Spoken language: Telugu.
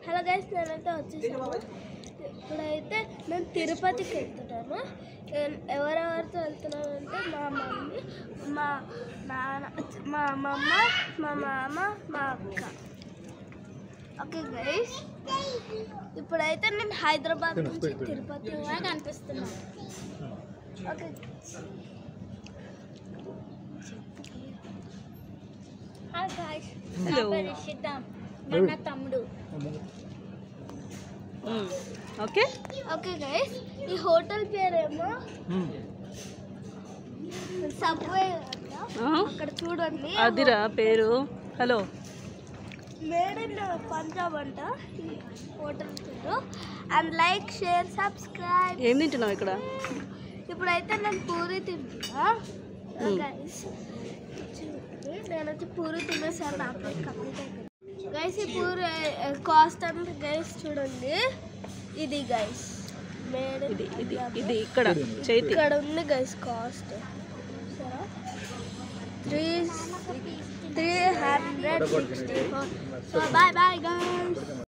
హలో గైస్, నేనైతే వచ్చేసాను. ఇప్పుడైతే నేను తిరుపతికి వెళ్తున్నాను. ఎవరెవరితో వెళ్తున్నానంటే మా మమ్మీ, మా నాన్న, మా అమ్మమ్మ, మా మామ, మా అక్క. ఓకే గైస్, ఇప్పుడైతే నేను హైదరాబాద్ నుంచి తిరుపతి కనిపిస్తున్నాను. ఓకే హాయ్ గైస్, నా పేరు ఇషిత, నా తమ్ముడు. ఓకే ఓకే గైస్, ఈ హోటల్ పేరేమో సబ్వే. అక్కడ చూడండి, అదిరా పేరు. హలో, మేడ్ ఇన్ పంజాబ్ అంట ఈ హోటల్ పేరు. And like, share, subscribe. ఏం తింటున్నావు ఇక్కడ? ఇప్పుడైతే నేను పూరి తింటున్నా గైస్. నేనైతే పూరి తినేసాను, నా ప్లేట్ కంప్లీట్ అయిపోయింది గైస్. ఈ పూరి కాస్ట్ అంత గైస్ చూడండి, ఇది గైస్ మేడ్ ఇది ఇది ఇది ఇక్కడ చైతి ఇక్కడ ఉంది guys cost 364. So bye bye guys.